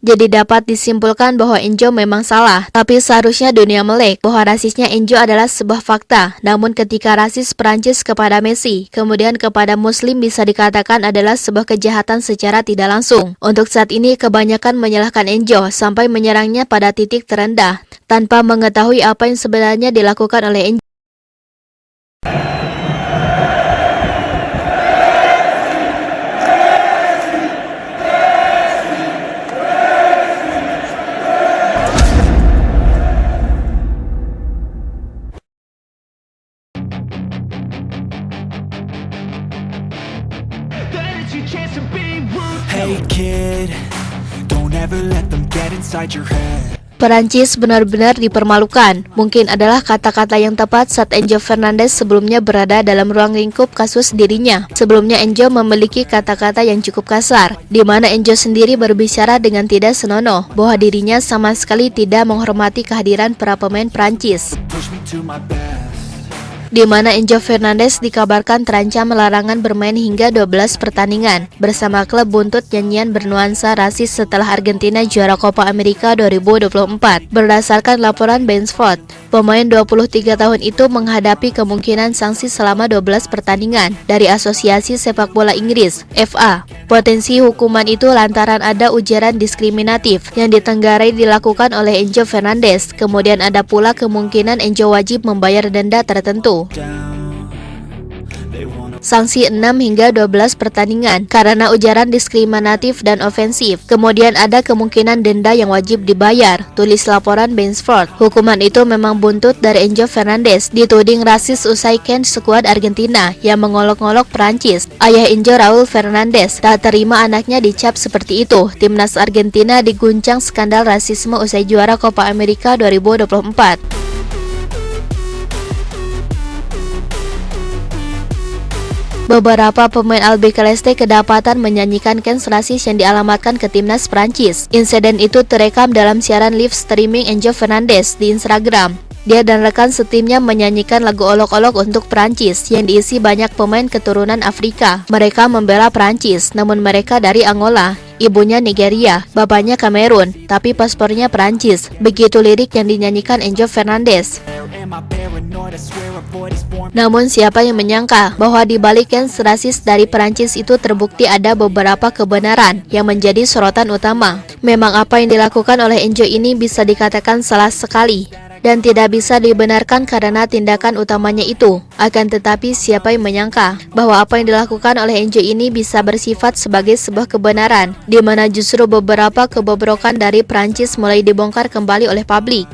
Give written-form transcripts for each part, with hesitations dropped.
Jadi dapat disimpulkan bahwa Enzo memang salah, tapi seharusnya dunia melek bahwa rasisnya Enzo adalah sebuah fakta. Namun ketika rasis Prancis kepada Messi, kemudian kepada Muslim bisa dikatakan adalah sebuah kejahatan secara tidak langsung. Untuk saat ini kebanyakan menyalahkan Enzo sampai menyerangnya pada titik terendah, tanpa mengetahui apa yang sebenarnya dilakukan oleh Enzo. Hey kid, don't ever let them get inside your head. Perancis benar-benar dipermalukan. Mungkin adalah kata-kata yang tepat saat Enzo Fernandez sebelumnya berada dalam ruang lingkup kasus dirinya. Sebelumnya Enzo memiliki kata-kata yang cukup kasar, di mana Enzo sendiri berbicara dengan tidak senonoh bahwa dirinya sama sekali tidak menghormati kehadiran para pemain Perancis. Push me to my best. Di mana Enzo Fernandez dikabarkan terancam larangan bermain hingga 12 pertandingan bersama klub buntut nyanyian bernuansa rasis setelah Argentina juara Copa America 2024. Berdasarkan laporan Ben Sport, pemain 23 tahun itu menghadapi kemungkinan sanksi selama 12 pertandingan dari Asosiasi Sepak Bola Inggris, FA. Potensi hukuman itu lantaran ada ujaran diskriminatif yang ditenggarai dilakukan oleh Enzo Fernandez. Kemudian ada pula kemungkinan Enzo wajib membayar denda tertentu. Sanksi 6 hingga 12 pertandingan karena ujaran diskriminatif dan ofensif. Kemudian ada kemungkinan denda yang wajib dibayar, tulis laporan Ben Sport. Hukuman itu memang buntut dari Enzo Fernandez dituding rasis usai Ken skuad Argentina yang mengolok-olok Perancis. Ayah Enzo, Raul Fernandez, tak terima anaknya dicap seperti itu. Timnas Argentina diguncang skandal rasisme usai juara Copa America 2024. Beberapa pemain Albi Celeste kedapatan menyanyikan Kens rasis yang dialamatkan ke timnas Prancis. Insiden itu terekam dalam siaran live streaming Enzo Fernandez di Instagram. Dia dan rekan setimnya menyanyikan lagu olok-olok untuk Prancis yang diisi banyak pemain keturunan Afrika. Mereka membela Prancis, namun mereka dari Angola. Ibunya Nigeria, bapaknya Kamerun, tapi paspornya Prancis. Begitu lirik yang dinyanyikan Enzo Fernandez. Namun siapa yang menyangka bahwa di balik Kens rasis dari Perancis itu terbukti ada beberapa kebenaran yang menjadi sorotan utama. Memang apa yang dilakukan oleh Enzo ini bisa dikatakan salah sekali dan tidak bisa dibenarkan karena tindakan utamanya itu. Akan tetapi siapa yang menyangka bahwa apa yang dilakukan oleh Enzo ini bisa bersifat sebagai sebuah kebenaran, di mana justru beberapa kebobrokan dari Prancis mulai dibongkar kembali oleh publik.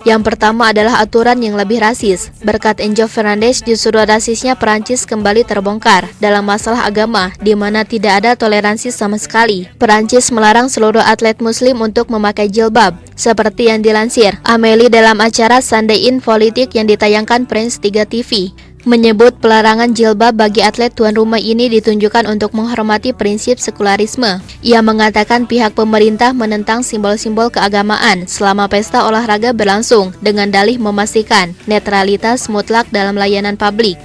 Yang pertama adalah aturan yang lebih rasis. Berkat Enzo Fernandez, justru rasisnya Perancis kembali terbongkar dalam masalah agama, di mana tidak ada toleransi sama sekali. Perancis melarang seluruh atlet muslim untuk memakai jilbab, seperti yang dilansir Amélie dalam acara Sunday in Politik yang ditayangkan Prince 3 TV. Menyebut pelarangan jilbab bagi atlet tuan rumah ini ditunjukkan untuk menghormati prinsip sekularisme. Ia mengatakan pihak pemerintah menentang simbol-simbol keagamaan selama pesta olahraga berlangsung dengan dalih memastikan netralitas mutlak dalam layanan publik.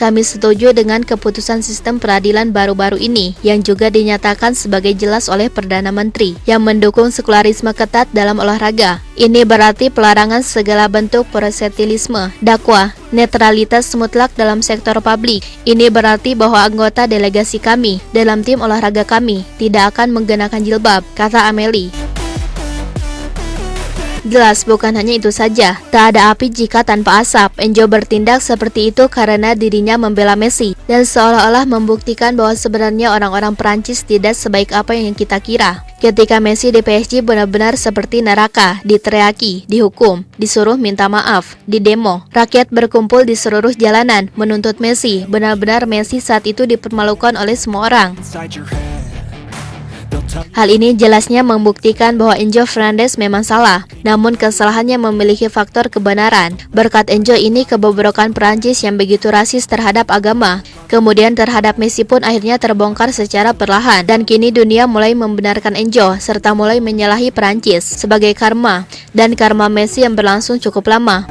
Kami setuju dengan keputusan sistem peradilan baru-baru ini yang juga dinyatakan sebagai jelas oleh Perdana Menteri yang mendukung sekularisme ketat dalam olahraga. Ini berarti pelarangan segala bentuk proselitisme, dakwah, netralitas mutlak dalam sektor publik. Ini berarti bahwa anggota delegasi kami dalam tim olahraga kami tidak akan menggunakan jilbab, kata Amélie. Jelas bukan hanya itu saja, tak ada api jika tanpa asap. Enzo bertindak seperti itu karena dirinya membela Messi dan seolah-olah membuktikan bahwa sebenarnya orang-orang Perancis tidak sebaik apa yang kita kira. Ketika Messi di PSG benar-benar seperti neraka, diteriaki, dihukum, disuruh minta maaf, di demo. Rakyat berkumpul di seluruh jalanan menuntut Messi. Benar-benar Messi saat itu dipermalukan oleh semua orang. Hal ini jelasnya membuktikan bahwa Enzo Fernandez memang salah, namun kesalahannya memiliki faktor kebenaran. Berkat Enzo ini kebobrokan Perancis yang begitu rasis terhadap agama, kemudian terhadap Messi pun akhirnya terbongkar secara perlahan. Dan kini dunia mulai membenarkan Enzo, serta mulai menyalahi Perancis sebagai karma, dan karma Messi yang berlangsung cukup lama.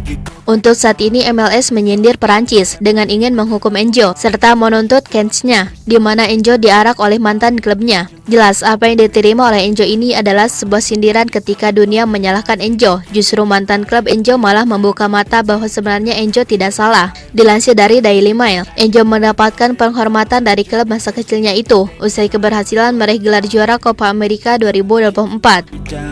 make it go. Untuk saat ini MLS menyindir Perancis dengan ingin menghukum Enzo serta menuntut Kensnya, di mana Enzo diarak oleh mantan klubnya. Jelas apa yang diterima oleh Enzo ini adalah sebuah sindiran ketika dunia menyalahkan Enzo. Justru mantan klub Enzo malah membuka mata bahwa sebenarnya Enzo tidak salah. Dilansir dari Daily Mail, Enzo mendapatkan penghormatan dari klub masa kecilnya itu usai keberhasilan meraih gelar juara Copa America 2024.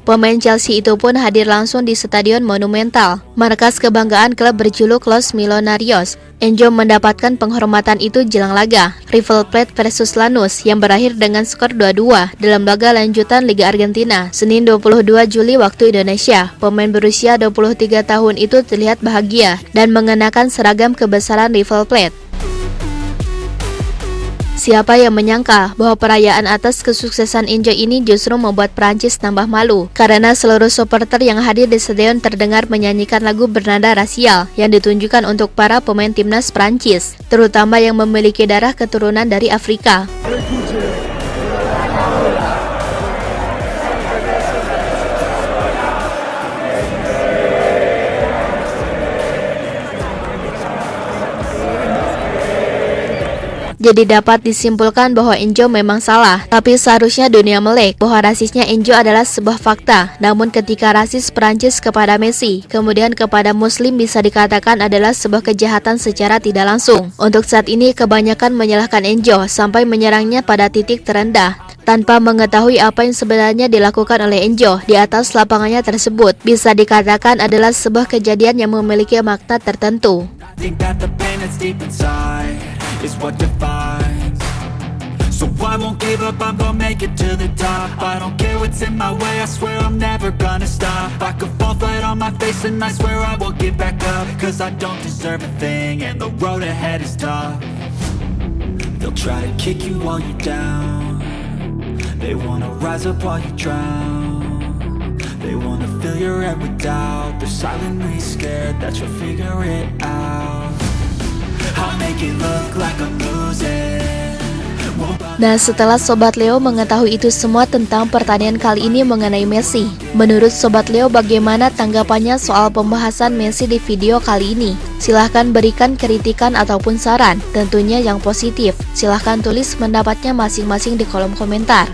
Pemain Chelsea itu pun hadir langsung di Stadion Monumental, markas kebanggaan klub berjuluk Los Millonarios. Enzo mendapatkan penghormatan itu jelang laga River Plate versus Lanús yang berakhir dengan skor 2-2 dalam laga lanjutan Liga Argentina, Senin 22 Juli waktu Indonesia. Pemain berusia 23 tahun itu terlihat bahagia dan mengenakan seragam kebesaran River Plate. Siapa yang menyangka bahwa perayaan atas kesuksesan Enzo ini justru membuat Prancis tambah malu karena seluruh supporter yang hadir di stadion terdengar menyanyikan lagu bernada rasial yang ditunjukkan untuk para pemain timnas Prancis, terutama yang memiliki darah keturunan dari Afrika. Jadi dapat disimpulkan bahwa Enzo memang salah, tapi seharusnya dunia melek bahwa rasisnya Enzo adalah sebuah fakta. Namun ketika rasis Prancis kepada Messi, kemudian kepada Muslim bisa dikatakan adalah sebuah kejahatan secara tidak langsung. Untuk saat ini kebanyakan menyalahkan Enzo sampai menyerangnya pada titik terendah, tanpa mengetahui apa yang sebenarnya dilakukan oleh Enzo di atas lapangannya tersebut. Bisa dikatakan adalah sebuah kejadian yang memiliki makna tertentu. Think that the pain that's deep inside is what defines. So I won't give up, I'm gonna make it to the top. I don't care what's in my way, I swear I'm never gonna stop. I could fall flat on my face and I swear I will get back up, cause I don't deserve a thing and the road ahead is tough. They'll try to kick you while you're down, they wanna rise up while you drown. They wanna fill your head with doubt, they're silently scared that you'll figure it out. I'll make it look like I'm losing. Nah, setelah Sobat Leo mengetahui itu semua tentang pertanyaan kali ini mengenai Messi, menurut Sobat Leo bagaimana tanggapannya soal pembahasan Messi di video kali ini? Silahkan berikan kritikan ataupun saran, tentunya yang positif. Silahkan tulis pendapatnya masing-masing di kolom komentar.